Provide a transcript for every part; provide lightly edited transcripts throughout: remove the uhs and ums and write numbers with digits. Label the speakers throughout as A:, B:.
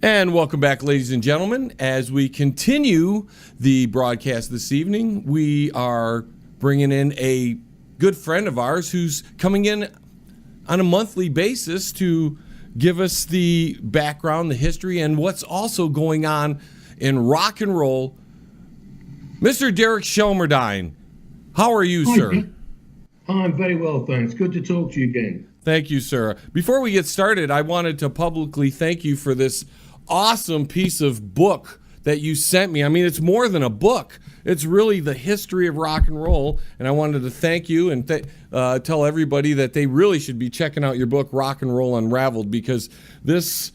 A: And welcome back, ladies and gentlemen. As we continue the broadcast this evening, we are bringing in a good friend of ours who's coming in on a monthly basis to give us the background, the history, and what's also going on in rock and roll. Mr. Derek Shelmerdine, how are you, sir?
B: Hi, I'm very well, thanks. Good to talk to you again.
A: Thank you, sir. Before we get started, I wanted to publicly thank you for this awesome piece of book that you sent me. I mean, it's more than a book. It's really the history of rock and roll, and I wanted to thank you and tell everybody that they really should be checking out your book, Rock'n'Roll Unravelled, because this,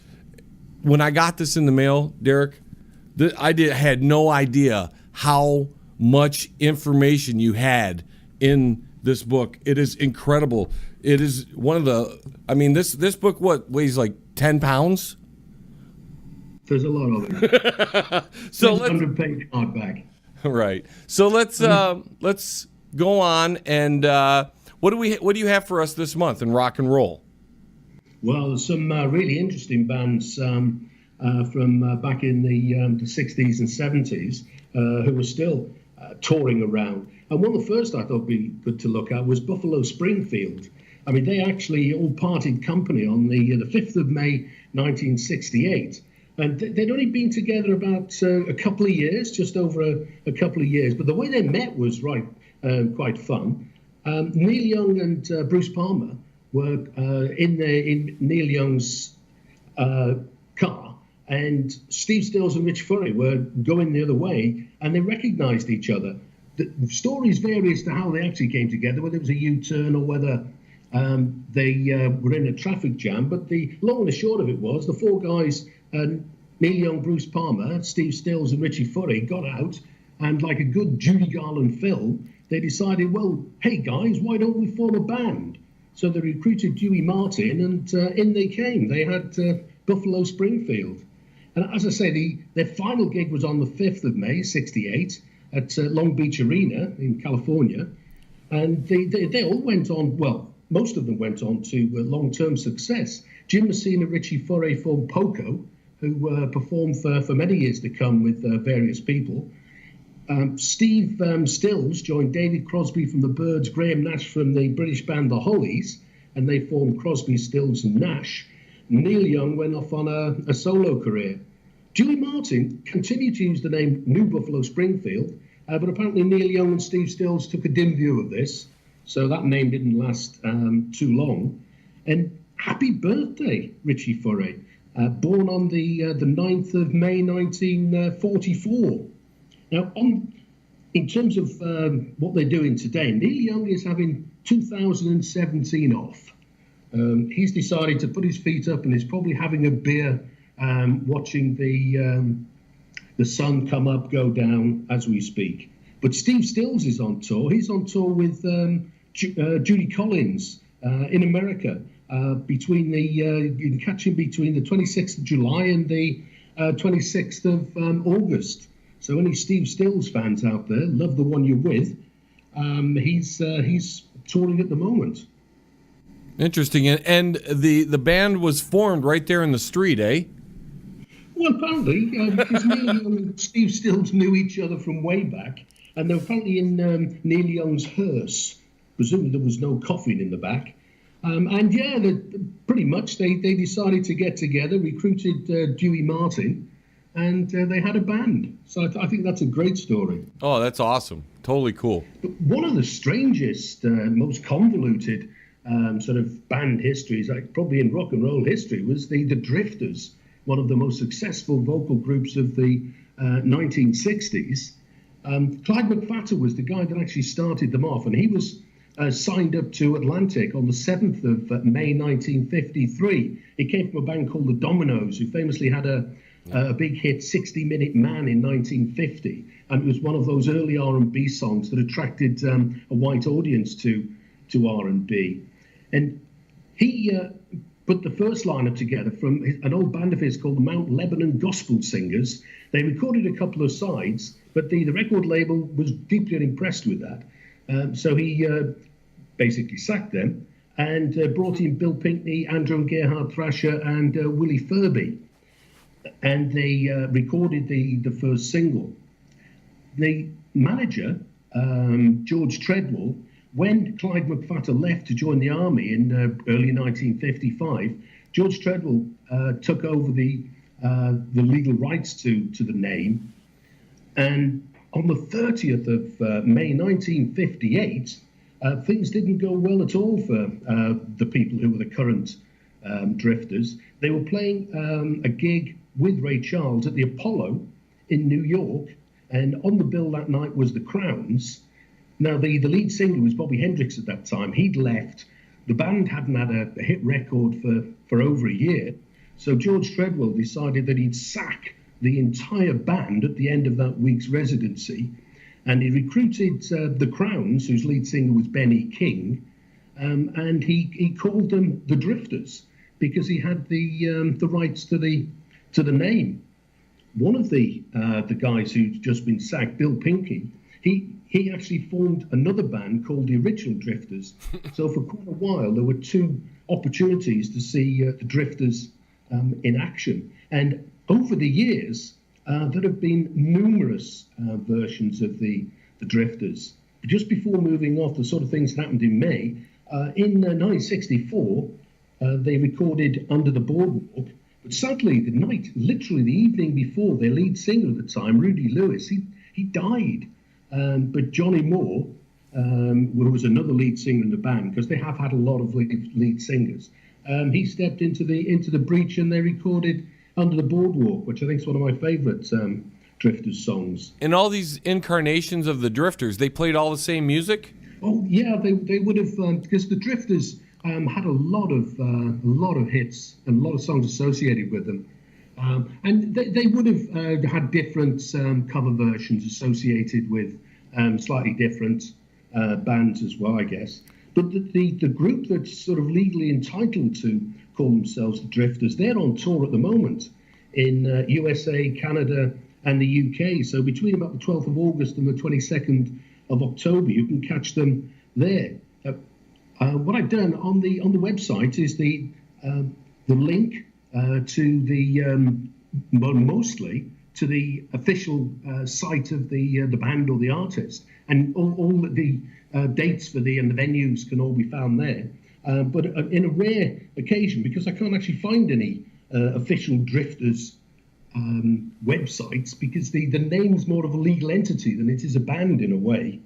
A: when I got this in the mail, Derek, I had no idea how much information you had in this book. It is incredible. It is one of the, I mean, this book, what, weighs like 10 pounds?
B: There's a lot of it.
A: So
B: 100-page hardback.
A: Right. So let's go on and what do you have for us this month in rock and roll?
B: Well, there's some really interesting bands from back in the 60s and 70s who were still touring around. And one of the first I thought would be good to look at was Buffalo Springfield. I mean, they actually all parted company on the 5th of May, 1968. And they'd only been together about a couple of years, just over a couple of years. But the way they met was quite fun. Neil Young and Bruce Palmer were in Neil Young's car, and Steve Stills and Rich Furry were going the other way, and they recognized each other. The stories vary as to how they actually came together, whether it was a U-turn or whether they were in a traffic jam. But the long and the short of it was the four guys, Neil Young, Bruce Palmer, Steve Stills and Richie Furry, got out, and like a good Judy Garland film, they decided, well, hey guys, why don't we form a band? So they recruited Dewey Martin, and in they came. They had Buffalo Springfield. And as I say, their final gig was on the 5th of May, 68, at Long Beach Arena in California. And they all went on, well, most of them went on to long-term success. Jim Messina, Richie Furry formed Poco, who performed for many years to come with various people. Steve Stills joined David Crosby from the Byrds, Graham Nash from the British band The Hollies, and they formed Crosby, Stills and Nash. Neil Young went off on a solo career. Dewey Martin continued to use the name New Buffalo Springfield, but apparently Neil Young and Steve Stills took a dim view of this, so that name didn't last too long. And happy birthday, Richie Furry. Born on the 9th of May, 1944. Now, in terms of what they're doing today, Neil Young is having 2017 off. He's decided to put his feet up and is probably having a beer, watching the sun come up, go down as we speak. But Steve Stills is on tour. He's on tour with Judy Collins in America. You can catch him between the 26th of July and the 26th of August. So any Steve Stills fans out there, love the one you're with. He's touring at the moment.
A: Interesting. And the band was formed right there in the street, eh?
B: Well, apparently, because Neil Young and Steve Stills knew each other from way back, and they were apparently in Neil Young's hearse. Presumably there was no coffin in the back. And yeah, pretty much they decided to get together, recruited Dewey Martin, and they had a band. So I think that's a great story.
A: Oh, that's awesome. Totally cool.
B: But one of the strangest, most convoluted sort of band histories, like probably in rock and roll history, was the Drifters, one of the most successful vocal groups of the 1960s. Clyde McPhatter was the guy that actually started them off, and he was signed up to Atlantic on the 7th of May 1953. He came from a band called the Dominoes, who famously had a big hit, 60-Minute Man, in 1950. And it was one of those early R&B songs that attracted a white audience to R&B. And he put the first lineup together from an old band of his called the Mount Lebanon Gospel Singers. They recorded a couple of sides, but the record label was deeply unimpressed with that. So he basically sacked them and brought in Bill Pinkney, Andrew and Gerhard Thrasher, and Willie Furby. and they recorded the first single. The manager, George Treadwell, when Clyde McPhatter left to join the army in early 1955, George Treadwell took over the legal rights to the name, and on the 30th of May 1958, things didn't go well at all for the people who were the current Drifters. They were playing a gig with Ray Charles at the Apollo in New York, and on the bill that night was the Crowns. Now, the lead singer was Bobby Hendricks at that time. He'd left. The band hadn't had a hit record for over a year, so George Treadwell decided that he'd sack the entire band at the end of that week's residency, and he recruited the Crowns, whose lead singer was Benny King, and he called them the Drifters because he had the rights to the name. One of the guys who'd just been sacked, Bill Pinkey, he actually formed another band called the Original Drifters. So for quite a while, there were two opportunities to see the Drifters in action. And over the years, there have been numerous versions of the Drifters. Just before moving off, the sort of things that happened in May, in 1964, they recorded Under the Boardwalk. But sadly, literally the evening before, their lead singer at the time, Rudy Lewis, he died. But Johnny Moore, who was another lead singer in the band, because they have had a lot of lead singers, he stepped into the breach and they recorded Under the Boardwalk, which I think is one of my favourite Drifters songs.
A: And all these incarnations of the Drifters, they played all the same music?
B: Oh yeah, they would have, because the Drifters had a lot of hits and a lot of songs associated with them, and they would have had different cover versions associated with slightly different bands as well, I guess. But the group that's sort of legally entitled to call themselves the Drifters, they're on tour at the moment in USA, Canada, and the UK. So between about the 12th of August and the 22nd of October, you can catch them there. What I've done on the website is the link to the mostly to the official site of the band or the artist, and all the dates for the venues can all be found there. But in a rare occasion, because I can't actually find any official Drifters websites, because the name's more of a legal entity than it is a band in a way.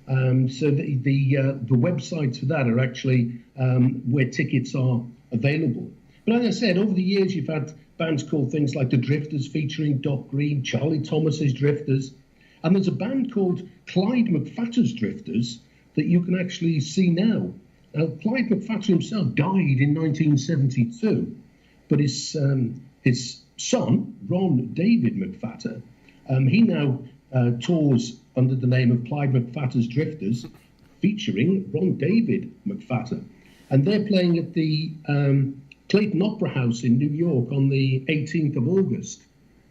B: So the websites for that are actually where tickets are available. But as I said, over the years, you've had bands called things like the Drifters featuring Doc Green, Charlie Thomas's Drifters. And there's a band called Clyde McPhatter's Drifters that you can actually see now. Now, Clyde McPhatter himself died in 1972, but his son, Ron David McPhatter, he now tours under the name of Clyde McPhatter's Drifters, featuring Ron David McPhatter. And they're playing at the Clayton Opera House in New York on the 18th of August.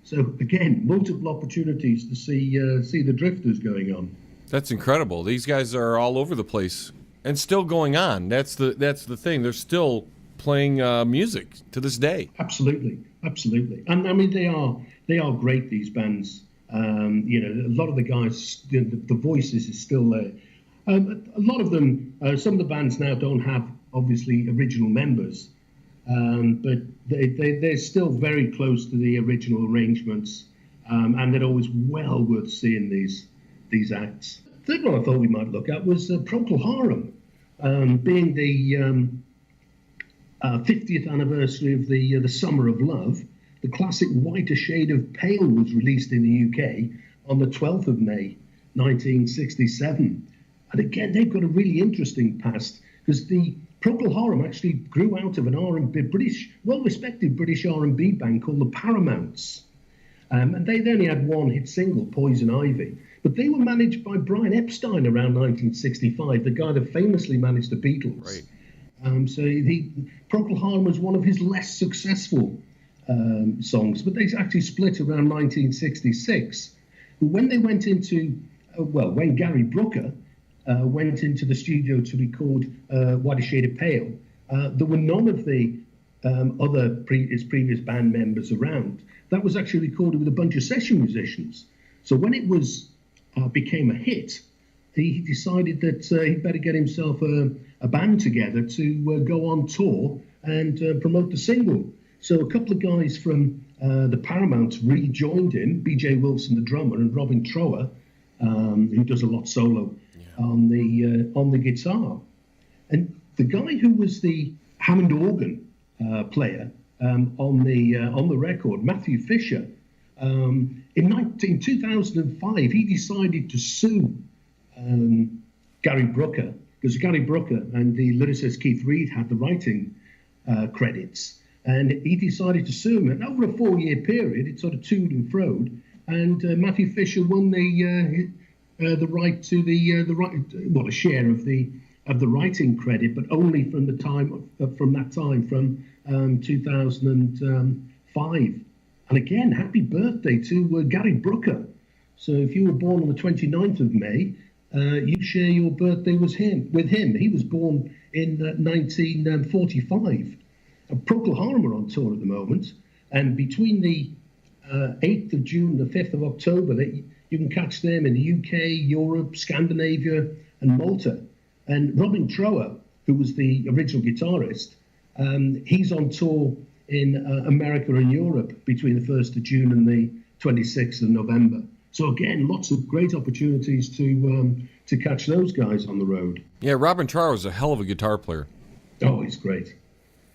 B: So again, multiple opportunities to see the Drifters going on.
A: That's incredible. These guys are all over the place and still going on. That's the thing. They're still playing music to this day.
B: Absolutely. And I mean, they are great, these bands. A lot of the guys, the voices is still there. A lot of them, some of the bands now don't have obviously original members, but they're still very close to the original arrangements, and they're always well worth seeing these acts. Third one I thought we might look at was Procol Harum, being the 50th anniversary of the Summer of Love. The classic Whiter Shade of Pale was released in the UK on the 12th of May, 1967. And again, they've got a really interesting past, because the Procol Harum actually grew out of an R&B, well-respected British R&B band called the Paramounts. And they only had one hit single, Poison Ivy. But they were managed by Brian Epstein around 1965, the guy that famously managed the Beatles.
A: Right.
B: So Procol Harum was one of his less successful songs, but they actually split around 1966. When they went into, when Gary Brooker went into the studio to record Whiter Shade of Pale, there were none of the his previous band members around. That was actually recorded with a bunch of session musicians. So when it became a hit, he decided that he'd better get himself a band together to go on tour and promote the single. So a couple of guys from the Paramounts rejoined him, B.J. Wilson, the drummer, and Robin Trower, who does a lot solo on the guitar. And the guy who was the Hammond organ player on the record, Matthew Fisher, in 2005, he decided to sue Gary Brooker, because Gary Brooker and the lyricist Keith Reid had the writing credits. And he decided to sue him. And over a 4-year period, it sort of toed and froed. And Matthew Fisher won the right to a share of the writing credit, but only from that time, from 2005. And again, happy birthday to Gary Brooker. So if you were born on the 29th of May, you share your birthday with him. He was born in 1945. Procol Harum are on tour at the moment, and between the 8th of June and the 5th of October, you can catch them in the UK, Europe, Scandinavia, and Malta. And Robin Trower, who was the original guitarist, he's on tour in America and Europe between the 1st of June and the 26th of November. So again, lots of great opportunities to catch those guys on the road.
A: Yeah, Robin Trower is a hell of a guitar player.
B: Oh, he's great.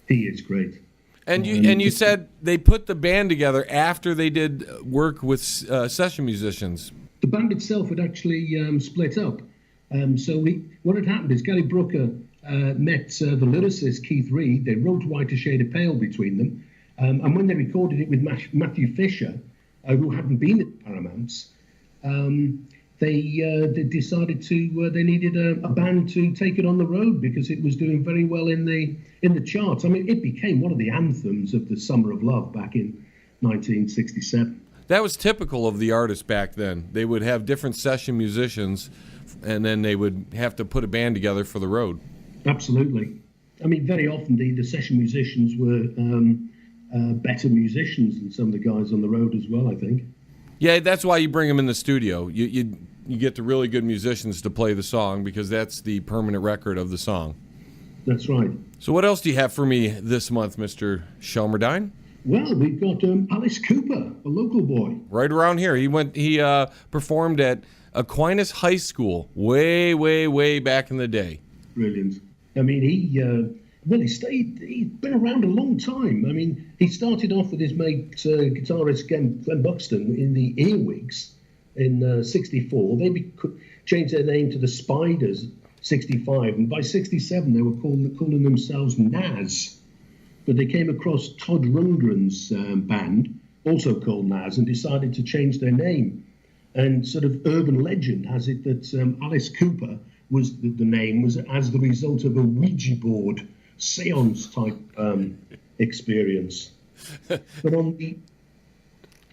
B: He is great.
A: And you said they put the band together after they did work with session musicians.
B: The band itself had actually split up. What had happened is Gary Brooker met the lyricist Keith Reid. They wrote White a Shade of Pale between them. And when they recorded it with Matthew Fisher, who hadn't been at Paramounts, they decided they needed a band to take it on the road because it was doing very well in the charts. I mean, it became one of the anthems of the Summer of Love back in 1967.
A: That was typical of the artists back then. They would have different session musicians, and then they would have to put a band together for the road.
B: Absolutely. I mean, very often the session musicians were better musicians than some of the guys on the road as well, I think.
A: Yeah, that's why you bring them in the studio. You get the really good musicians to play the song because that's the permanent record of the song.
B: That's right.
A: So what else do you have for me this month, Mr. Shelmerdine?
B: Well, we've got Alice Cooper, a local boy.
A: Right around here. He performed at Aquinas High School way, way, way back in the day.
B: Brilliant. I mean, he's been around a long time. I mean, he started off with his mate, guitarist Glenn Buxton, in the Earwigs in 64. They changed their name to the Spiders, 65. And by 67, they were calling themselves Nas. But they came across Todd Rundgren's band, also called Nas, and decided to change their name. And sort of urban legend has it that Alice Cooper was the name was as the result of a Ouija board seance type experience. But on the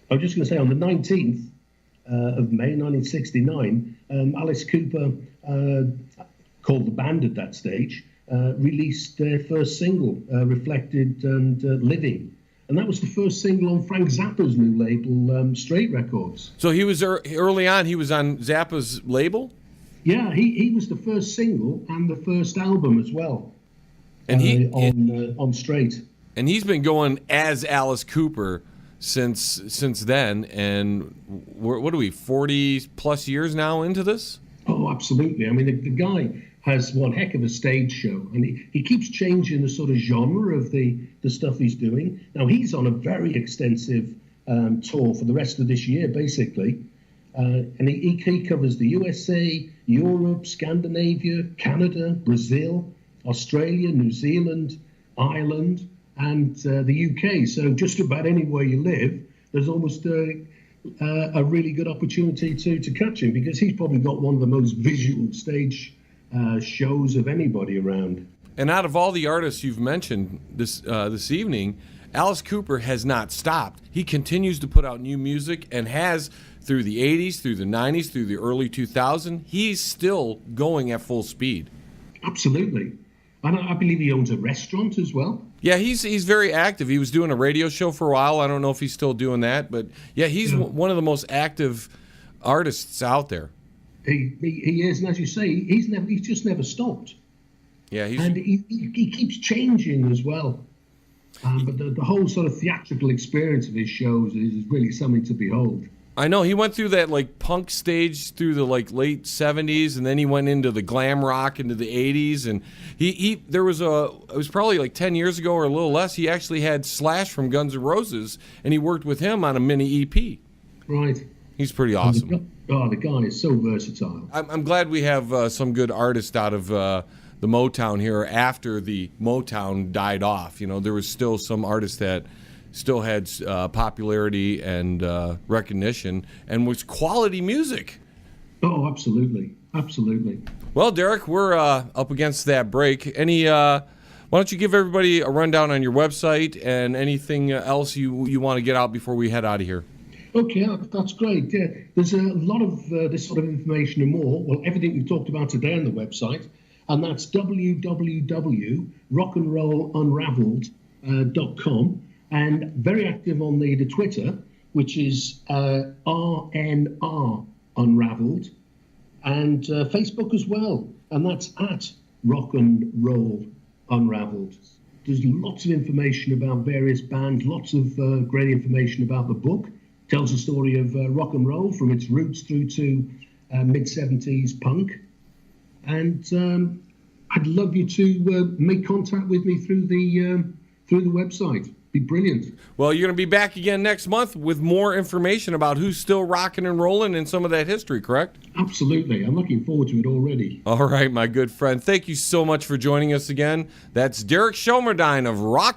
B: 19th of May 1969, Alice Cooper, called the band at that stage, released their first single, Reflected and Living. And that was the first single on Frank Zappa's new label, Straight Records.
A: So he was early on, he was on Zappa's label?
B: Yeah, he was the first single and the first album as well.
A: And
B: on Straight.
A: And he's been going as Alice Cooper since then. And what are we, 40 plus years now into this?
B: Oh, absolutely. I mean, the guy has one heck of a stage show, and he keeps changing the sort of genre of the stuff he's doing. Now, he's on a very extensive tour for the rest of this year, basically. And he covers the USA, Europe, Scandinavia, Canada, Brazil, Australia, New Zealand, Ireland, and the UK. So just about anywhere you live, there's almost a really good opportunity to catch him, because he's probably got one of the most visual stage shows of anybody around.
A: And out of all the artists you've mentioned this evening, Alice Cooper has not stopped. He continues to put out new music and has through the 80s, through the 90s, through the early 2000s. He's still going at full speed.
B: Absolutely. And I believe he owns a restaurant as well.
A: Yeah, he's very active. He was doing a radio show for a while. I don't know if he's still doing that, but yeah, he's one of the most active artists out there.
B: He is, and as you say, he's just never stopped.
A: Yeah,
B: and he keeps changing as well. But the whole sort of theatrical experience of his shows is really something to behold.
A: I know he went through that like punk stage through the like late 70s, and then he went into the glam rock into the 80s, and it was probably like 10 years ago or a little less. He actually had Slash from Guns N' Roses, and he worked with him on a mini EP.
B: Right.
A: He's pretty awesome.
B: The guy is so versatile.
A: I'm glad we have some good artists out of the Motown here after the Motown died off. You know, there was still some artists that still had popularity and recognition and was quality music.
B: Oh, absolutely. Absolutely.
A: Well, Derek, we're up against that break. Why don't you give everybody a rundown on your website and anything else you want to get out before we head out of here?
B: Okay, that's great. Yeah, there's a lot of this sort of information and more. Well, everything we've talked about today on the website, and that's www.rock'n'rollunravelled.com. And very active on the Twitter, which is RNR Unravelled, and Facebook as well, and that's at Rock'n'Roll Unravelled. There's lots of information about various bands, lots of great information about the book. Tells the story of rock and roll from its roots through to mid-70s punk. And I'd love you to make contact with me through the website. Be brilliant.
A: Well, you're going to be back again next month with more information about who's still rocking and rolling and some of that history, correct?
B: Absolutely. I'm looking forward to it already.
A: All right, my good friend. Thank you so much for joining us again. That's Derek Shelmerdine of Rock